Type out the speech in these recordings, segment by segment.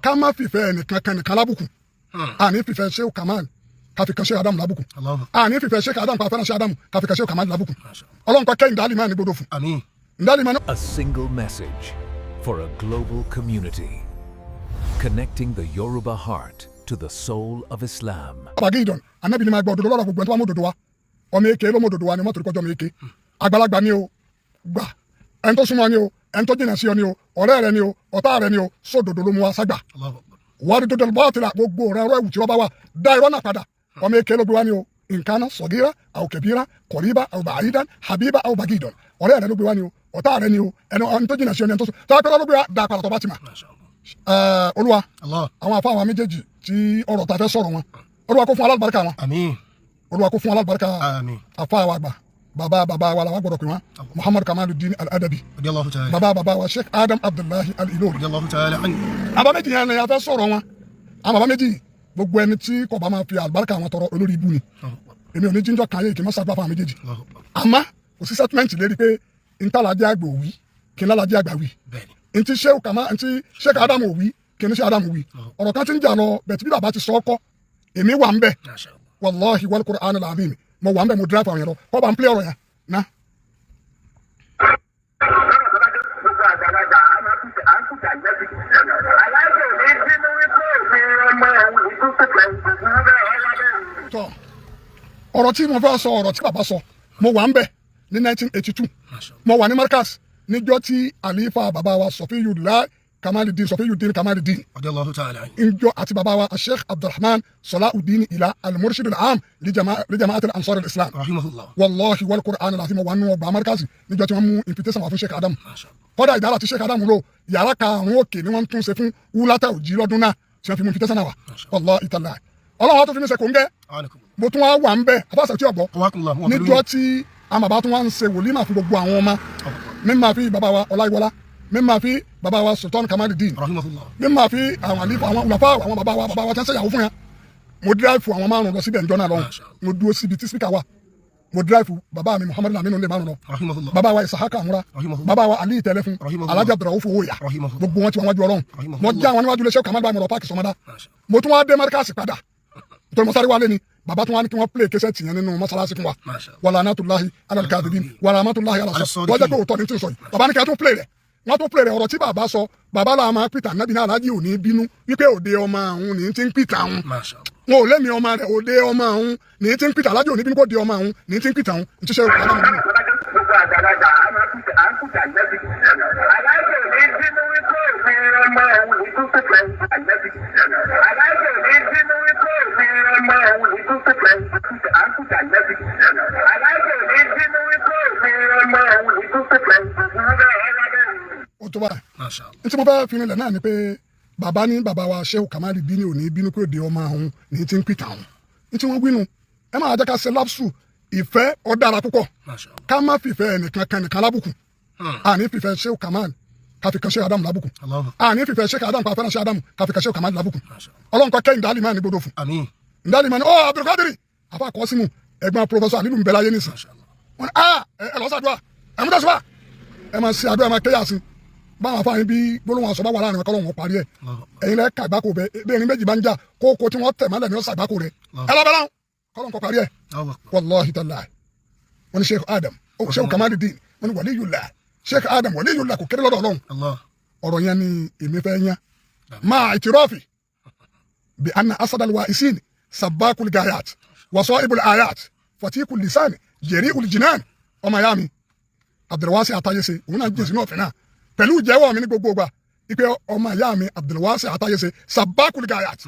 ká má fìfẹ́ ẹnìkan lábùkù àní fìfẹ́ Sheikh Kamal káfi kan Sheikh Adam lábùkù àní fìfẹ́ Sheikh Adam ká fẹ́ràn Sheikh Adam káfi kan Sheikh Kamal lábùkù ọlọ́run kọ́ kẹ́yìn dálímà ní gbọdọ̀ fún. A single message for a global community, connecting the Yoruba heart to the soul of Islam. Abagidon, anabi ni ma gbọ́ òdodo lọ́rọ̀ gbogbo ẹni tó bá mú òdodo wa ọmọ èké ló mú òdodo wa ni mọ́tò kọjọ́ ọmọ èké àgbàlagbà ni o gbà ẹni tó súnmọ́ ni o ẹni tó jìnnà sí ọ ni o ọ̀rẹ́ rẹ ni o ọ̀tá rẹ ni o sódodo ló mú wa ságbà wọ́n rí dodo bọ́ọ̀ tìlà gbogbo rẹ ọ̀rọ̀ ìwùtí ọba wa dá irọ́ náà padà ọmọ èké ló gbé wa ni o nkánná sọ̀gíra aw kabira kọ̀ríba aw bàáyídán habiba aw bagidon ọ̀rẹ́ rẹ ló gbé wa ni o ọ̀tá rẹ ni o ẹni tó jìnnà sí ọ ni ẹni tó sún tó ló gbé wa dá padà tó bá ti mà olúwa àwọn afọ àwọn méjèèjì tí ọ̀rọ̀ ta fẹ́ sọ̀rọ̀ wọn olúwa kó fún alábàárikà wọn olúwa kó fún alábàárikà afọ àwọn àgbà bàbá wa làwọn gbọ́dọ̀ pè wọn Muhammad Kamaluddin Al-Adabi bàbá wa Sheikh Adam Abdullahi Al-Ilori àbá méjì yẹn ni a fẹ́ sọ̀rọ̀ wọn àwọn bàbá méjì gbogbo ẹni tí kò bá máa fi àlùbáríkà wọn tọrọ olórí ibu ni èmi ò ní jíjọ kan yé kí n má sàdúrà fún àwọn méjèèjì àmọ́ kò sí sẹ́tímẹ́ǹtì lérí pé ntàlájẹ́ àgbà òwì kí n lálàjẹ́ àgbà wì ntí Sheikh Adam òwì kí n ní Sheikh Adam òwì ọ̀rọ̀ kan ti ń jà lọ bẹ̀tí bí bàbá ti sọ ọkọ èmi wà ń bẹ̀ wàláhi wal Qur'an al-azim mo wà ń bẹ̀ mo dira fún àwọn yẹn lọ kọ́ bá ń pílẹ̀ ọ̀rọ̀ yẹn ná. ọ̀rọ̀ tí mo fẹ́ sọ ọ̀rọ̀ tí bàbá sọ mo wà ń bẹ̀ ní 1982 mo wà ní Markaz níjọ́ tí àlífà bàbá wa Safiyullah Safiyuddin Kamaluddin njọ àti bàbá wa Sheikh Abdulrahman Salahuddin Ila al-Murshid al-Am li Jama'at al-Ansar al-Islam wallahi wal Qur'an al-azim wà nínú ọgbà Markaz níjọ́ tí wọ́n mú invitation wá fún Sheikh Adam kọ́dà ìdára tí Sheikh Adam lò yàrá karùn-ún òkè ni wọ́n tún ṣe fún wúlátà òjì lọ́dún náà tí wọ́n fi mú invitation náà wá wallahi ta'ala ọlọ́run tó fi ní ṣe kò ń gẹ́ mo tún wá wà ń bẹ̀ abáṣà tí ọ̀gbọ́ níjọ́ tí àwọn bàbá tún wá ń ṣe wòlímà fún gbogbo àwọn ọmọ mímà fi bàbá wa Ọláyíwọlá mímà fi bàbá wa Sultan Kamaluddin mímà fi àwọn àlífà àwọn ọlọ́fà àwọn bàbá wa tí wọ́n ṣe ìyàwó fún yẹn mo dráìfù àwọn márùn lọ síbẹ̀ ǹjọ́ náà lọ́hùn mo dúró síbi tí spíkà wà mo dráìfù bàbá mi Muhammadu Aminu lè márùn lọ bàbá wa Isahaka Amura bàbá wa Ali Tẹlẹfun Alhaji Abdulrauf Owoya gbogbo wọn ti wọn wájú Ọlọ́run mo já wọn níwájú iléeṣẹ́ Kamal báyìí mo lọ páàkì sọmọdá mo tún wá dé Markaz padà nítorí mo sáré wálé ni bàbá tún wá ní kí wọ́n play kẹsẹ̀ tìyẹn nínú mọ́sálásí fún wa wàlá anátúláhi alàlùkàdìbín wàlá amátúláhi alàsọ wọ́n jẹ́ pé òótọ́ ni tí ń sọ yìí bàbá ní kí wọ́n tún play rẹ̀ wọ́n tún play rẹ̀ ọ̀rọ̀ tí bàbá sọ bàbá làwọn máa pìtà nábì náà aláàjì ò ní bínú wípé òde ọmọ àwọn ní ti ń pìtà àwọn wọn ò lẹ́mi ọmọ rẹ̀ òde ọmọ àwọn ní ti ń pìtà aláàjì ò ní bínú kó de ọmọ àwọn ní ti ń pìtà àwọn ní ti ṣe òkú ntí mo fẹ́ fi nílẹ̀ náà ni pé bàbá ní bàbá wa Sheikh Kamaluddin ò ní bínú pé òde ọmọ àwọn ní ti ń pìtà àwọn ntí wọ́n gbinu ẹ máa jẹ́ ká ṣe lápsù ìfẹ́ ọ̀dára púpọ̀ ká má fìfẹ́ ẹnìkan lábùkù àní fìfẹ́ Sheikh Kamal káfi kan Sheikh Adam lábùkù àní fìfẹ́ Sheikh Adam káfẹ́ràn Sheikh Adam káfi kan Sheikh Kamal lábùkù ọlọ́run kọ́ kẹ́yìn dálímà ní gbọdọ̀ fún dálímà ní Abdulkadir afa kọ́ sínú ẹ̀gbọ́n Professor Alilu ń bẹ láyé nìsín wọn ẹ lọ sàdúrà ẹ mú tẹ̀síwá ẹ máa ṣe àdúrà ẹ máa kéyà sí báwọn afáàyàn bí gbólóhùn àṣọ bá wà láàrin ọkọ lọ́wọ́ parí ẹ̀ ẹ̀yin lẹ́ kàgbákò bẹ bẹ́ẹ̀ ni méjì bá ń jà kókó tí wọ́n tẹ̀ mọ́lẹ̀ ní ọ̀sà àgbákò rẹ̀ ẹ lọ́bẹ̀ láwọn kọ́lọ́n kọ́ parí ẹ̀ wallahi tallahi wọ́n ní Sheikh Adam Sheikh Kamaluddin wọ́n ní waliyullah Sheikh Adam waliyullah kò kéré lọ́dọ̀ Ọlọ́run ọ̀rọ̀ yẹn ni èmi fẹ́ yẹn máa ìtìrọ́fì bí anna asadal wa'isin sabakul gayat wasaibul ayat fatikul lisan jeri'ul jinan ọmọ ya mi Abdulwasi Atayese òun náà jẹ́ sínú ọ̀fẹ́ náà pẹ̀lú ìjẹ́wọ́ mi ní gbogbo ìgbà ipe ọmọ ìyá mi Abdulwasi Atayese sabakul gayat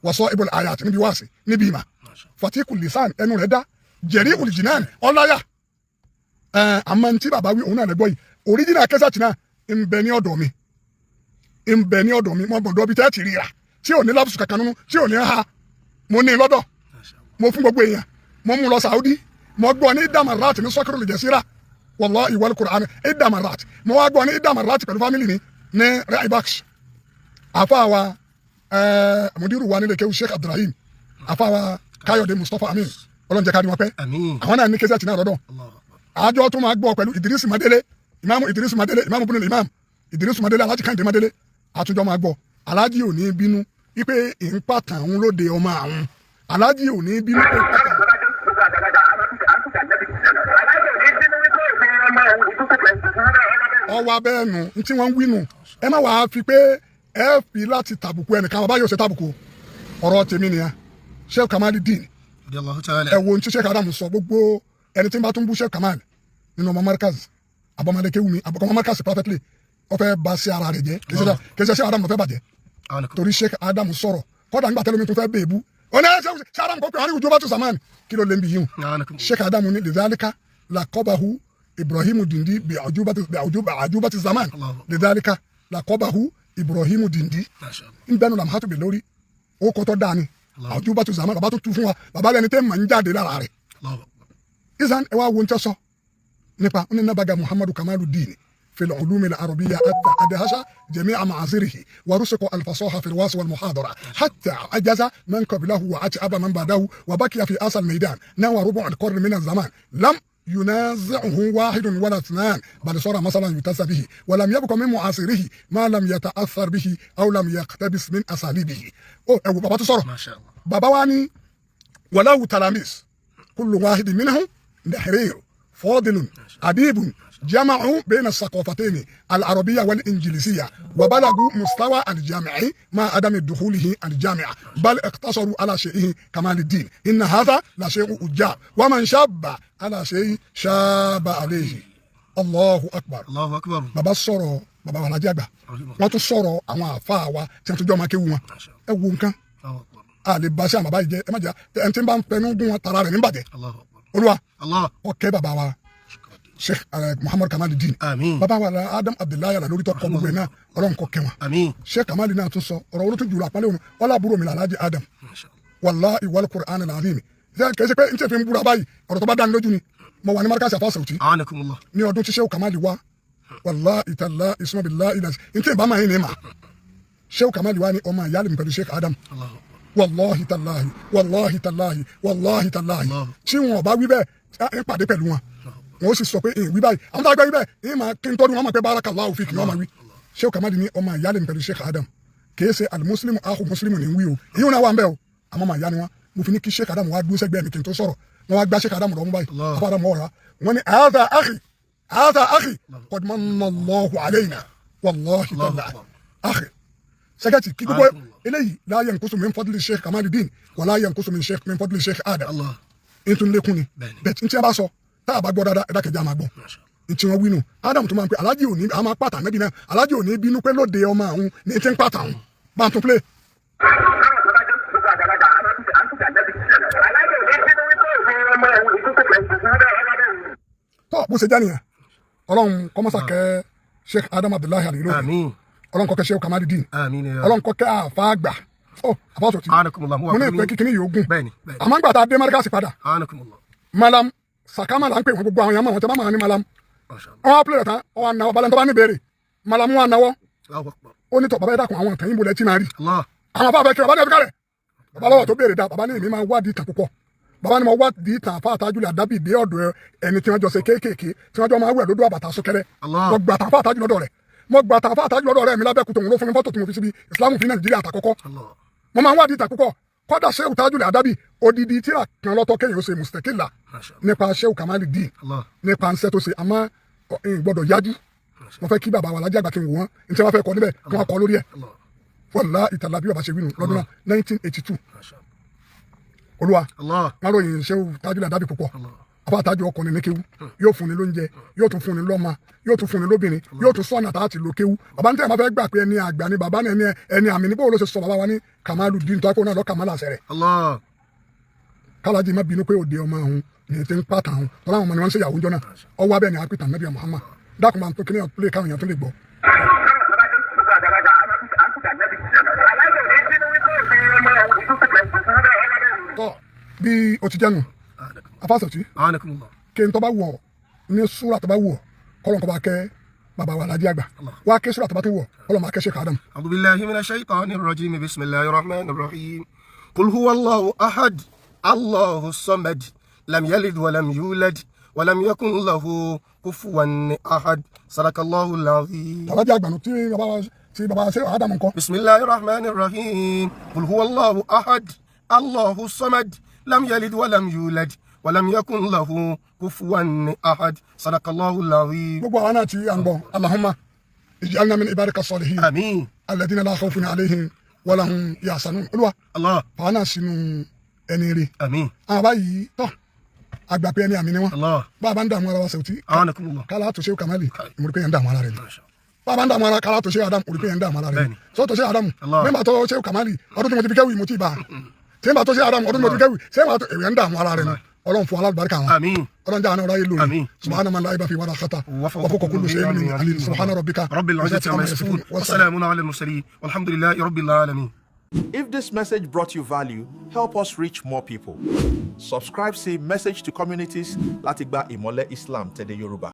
wasaibul ayat níbi wáàsí níbi ìmà fatikul lisan ẹnu rẹ̀ dá jeri'ul jinan ọláyà àmọ́ tí bàbá wí òun náà lẹ́gbọ́ yìí original kẹsàtì náà ń bẹ ní ọ̀dọ̀ mi mo gbọ́dọ̀ bí tẹ́ẹ̀tì ríra tí ò ní lábùsù kankan nínú tí ò ní ha mo ní lọ́dọ̀ mo fún gbogbo èèyàn mo mú lọ Saudi mo gbọ́ ní Damarat ní sọ́kúrò lè jẹ́ síra wallahi wal Qur'an Damarat mo wá gbọ́ ní Damarat pẹ̀lú fámìlì mi ní Raibax àfàwà mudiru wa nílé kéwù Sheikh Abdulrahim àfàwà Káyọ̀dé Mustapha Amin ọlọ́njẹ́ ká ní wọn pẹ́ àwọn náà ní kẹsàtì náà lọ́dọ̀ àjọ tó máa gbọ́ pẹ̀lú Idris Madele Imam Idris Madele Imam bunil Imam Idris Madele Alhaji Kande Madele àtúnjọ máa gbọ́ aláàjì ò ní bínú wípé ìpàtàn òun lóde ọmọ àwọn aláàjì ò ní bínú pé ìpàtàn. ọwọ́ abẹ́ ẹnu tí wọ́n ń wí nù ẹ má wàá fi pé ẹ fi láti tàbùkù ẹnìkan bàbá yóò ṣe tàbùkù ọ̀rọ̀ tèmi nìyẹn Sheikh Kamaluddin ẹ wo ohun tí Sheikh Adam sọ gbogbo ẹni tí ń bá tún bú Sheikh Kamal nínú ọmọ Markaz abọ́mọdékéwumi àbọ̀kọ́ ọmọ Markaz perfectly ó fẹ́ ba sí ara rẹ̀ jẹ́ kì í ṣe Sheikh Adam ló fẹ́ bàjẹ́ torí Sheikh Adam sọ̀rọ̀ kọ́dà nígbà tẹ́lẹ̀ mi tún fẹ́ bèèbú ọ̀nà Sheikh Adam kọ́ pé wọ́n ní ojú bá tún sàmán kí ló lè ń bì yín Sheikh Adam ní lidhalika laqabahu Ibrahim Dindi bi ajubati zaman lidhalika laqabahu Ibrahim Dindi ń bẹnu lamhatu bẹ̀ lórí ó kọ́tọ́ dáa ni ajubati zaman bàbá tó tu fún wa bàbá lẹni tẹ́ mọ̀ ń jáde lára rẹ̀ izan ẹ wá wo ń tẹ́ sọ nípa ní nabaga Muhammadu Kamaluddin في العلوم العربية أدهش جميع معاصره ورسق الفصاحة في الواس والمحاضرة حتى عجز من قبله وأتعب من بعده وبقي في أصل الميدان نوى ربع القرن من الزمان لم ينازعه واحد ولا اثنان بل صار مثلا يتسى به ولم يبق من معاصره ما لم يتأثر به أو لم يقتبس من أساليبه بابا تصور ما شاء الله بابا واني وله تلاميذ كل واحد منهم نحرير فاضل أديب جمعوا بين الثقافتين العربية والإنجليزية وبلغوا مستوى الجامعي مع عدم دخوله الجامعة بل اقتصروا على شيء كمال الدين إن هذا لشيء أجاب ومن شاب على شيء شاب عليه الله أكبر الله أكبر bàbá sọ̀rọ̀ bàbá wa Alhaji Àgbà wọ́n tún sọ̀rọ̀ àwọn àfáà wa tí wọ́n tún jọ máa kéwu wọn ẹ wo nǹkan a lè ba sí àwọn bàbá yìí jẹ ẹ má jà ẹni tí ń bá ń pẹnu gún wọn tara rẹ̀ níbàjẹ́ olúwa ọkẹ́ bàbá wa Sheikh Muhammad Kamaluddin bàbá wa Adam Abdullahi ala lórí tó kọ gbogbo ẹ̀ náà ọlọ́run kọ kẹwọn Sheikh Kamali náà tún sọ ọ̀rọ̀ olótú jùlọ àpálẹ̀ òun wọ́n lábúrò mi là Alhaji Adam wallahi wal Qur'an al-azim kìí ṣe pé n tẹ̀ fi ń búra báyìí ọ̀rọ̀ tó bá dáni lójú ni mo wà ní Markaz Afa Sauti ní ọdún tí Sheikh Kamali wá wallahi tallahi isma billahi ilas n tẹ̀ bá máa yín ní ma Sheikh Kamali wá ní ọmọ ìyáàlì mi pẹ̀lú Sheikh Adam wallahi tallahi wallahi tallahi wallahi tallahi tí wọn bá wí bẹ́ẹ̀ ń pàdé pẹ̀lú wọn wọn sì sọ pé wí báyìí àwọn tó àgbẹ̀ wí bẹ́ẹ̀ èyí máa kí n tọ́nu wọn máa pẹ́ barakallahu fiki ni wọn máa wí Sheikh Kamali ní ọmọ ìyáàlì mi pẹ̀lú Sheikh Adam kìí ṣe alimuslimu ahu muslimu ní wí o ìyóò náà wà ń bẹ́ o àmọ́ màá yá ni wọn mo fi ní kí Sheikh Adam wá dúró sẹ́gbẹ̀ẹ́ mi kí n tó sọ̀rọ̀ wọn wá gbá Sheikh Adam lọ́mú báyìí àbá Adam ọ̀rá wọn ni hadha akhi qad manna Allahu alayna wallahi tallahi akhi sẹ́gẹ̀tì kí gbogbo eléyìí la yanqusu min fadli Sheikh Kamaluddin wala yanqusu min fadli Sheikh Adam ntun lékún ni bẹ́ẹ̀ ntí a bá sọ tá a bá gbọ́ dáadáa ẹ̀dá kẹjá máa gbọ́ ntí wọn wí nù Adam tó máa ń pè Alhaji òní a máa pàtà nẹ́bí náà Alhaji òní bínú pé lóde ọmọ àwọn ní ti ń pàtà àwọn bá a tún play. tọ́ bó ṣe jẹ́ nìyẹn ọlọ́run kọ́mọ́sà kẹ́ Sheikh Adam Abdullahi Al-Ilory ọlọ́run kọ́kẹ́ Sheikh Kamaluddin ọlọ́run kọ́kẹ́ àfa àgbà àfa Sauti mo ní ìpè kíkiní yìí ogun àmọ́ gbà tá a dé Markaz padà malam sakama la ń pè wọn gbogbo àwọn yàrá wọn tẹ bá máa ní malam wọn á pèlè tán wọn á náwó balẹ̀ tó bá ní béèrè malam wọn á náwó ó ní tọ bàbá yẹn dàkún àwọn nǹkan yín bolẹ̀ tí máa rí àwọn afáfẹ́ kí bàbá ní ẹ̀fíkà rẹ̀ bàbá lọ́wọ́ tó béèrè dá bàbá ní èmi máa wádìí ìtàn púpọ̀ bàbá ní mo wádìí ìtàn àfa Tajul Adabi dé ọ̀dọ̀ ẹni tí wọ́n jọ ṣe kéékèèké tí wọ́n jọ máa wẹ̀ lódò àbàtà sókẹ́rẹ́ mo gbà tàn àfa Tajul lọ́dọ̀ rẹ̀ mo gbà tàn àfa Tajul lọ́dọ̀ rẹ̀ mi lábẹ́ kùtù òun ló fún mi fọ́tò tí mo fi síbi Islam fi Nàìjíríà àtàkọ́kọ́ mo máa wádìí ìtàn púpọ̀ kọ́dà Sheikh Tajul Adabi odidi tíra kan lọ́tọ̀ kéèyàn ó ṣe mustakila nípa Sheikh Kamaluddin nípa ńṣẹ́ tó ṣe àmọ́ gbọ́dọ̀ yájú mo fẹ́ kí bàbá wa Alhaji Àgbà kí n wò wọ́n ní tí wọ́n fẹ́ kọ́ níbẹ̀ kí wọ́n kọ́ lórí ẹ̀ wallahi ta'ala bí bàbá ṣe wínú lọ́dún náà 1982 olúwa wọn ròyìn Sheikh Tajul Adabi púpọ̀ àbá àtàjù ọkùnrin ní kéwú yóò fún ni lóúnjẹ yóò tún fún ni lọ́mọ yóò tún fún ni lóbìnrin yóò tún sọ̀nà tá a ti lo kéwú bàbá ní tẹ́ ẹ̀ máa fẹ́ gbà pé ẹni àgbà ni bàbá ní ẹni àmì níbo ló ṣe sọ bàbá wa ní Kamaluddin tó náà lọ Kamala àṣẹ rẹ̀ kálájì má bínú pé òde ọmọ àwọn ní ti ń pàtà àwọn tọ́lá àwọn ọmọ ni wọ́n ń ṣe ìyàwó jọ náà ọwọ́ abẹ́ ni àpìtàn Nabi Muhammad dákun máa ń pé kí ní ọ̀pẹ́lẹ̀ káwọn èèyàn tó lè gbọ́. tọ́ bí o ti jẹ́nu Afa Sauti kí n tó bá wọ̀ ní súrà tó bá wọ̀ kọ́lọ́n kọ́ bá kẹ́ bàbá wa Alhaji Àgbà wá kẹ́ súrà tó bá tó wọ̀ kọ́lọ́n máa kẹ́ Sheikh Adam. A'udhu billahi minash shaitanir rajim bismillahir rahmanir rahim qul huwallahu ahad Allahu samad lam yalid wa lam yulad wa lam yakun lahu kufuwan ahad sadaqallahul azim. Alhaji Àgbà tí tí baba ṣe Ádámù ńkọ́. bismillahir rahmanir rahim qul huwa Allahu ahad Allahu samad lam yalid wa lam yulad wa lam yakun lahu kufuwan ahad sadaqallahu al-azim. gbogbo àwọn náà tí à ń gbọ́ Allahumma ij'alna min ibadika salihin àmín. alladhina la khawfun alayhim wa lahum yahzanun. olúwa Allah. àwọn náà sínú ẹni rè. àmín. àwọn báyìí tọ́ àgbà pé ẹni àmì ni wọn. Allah. bá a bá ń dààmú ara wa Sauty. anakumullah. kálá tó ṣe Kamali ìmúrí pé yẹn ń dààmú ara rẹ ni. bá a bá ń dààmú ara kálá tó ṣe Adam ìmúrí pé yẹn ń dààmú ara rẹ ni. sọ tó ṣe Adam mẹ́mbà tó ṣe Kamali ọdún tí mo ti fi kẹ́wì mo ti bá a. ṣé mẹ́mbà tó ṣe Adam ọdún tí mo ti fi kẹ́wì ṣé mẹ́mbà tó èèyàn ń dààmú ara rẹ ni. ọlọ́run fún alábàárikà wọn. àmín. ọlọ́run jẹ́ àwọn ọ̀rọ̀ ayé lórí. àmín. subhana man la ilaha illa huwa khata wa fawqa kulli shay'in alim subhana rabbika rabbil izzati amma yasifun wa salamun ala al-mursalin walhamdulillahi rabbil alamin. If this message brought you value, help us reach more people. Subscribe, say message to communities láti gba ìmọ́lẹ̀ Islam tẹ̀dé Yorùbá.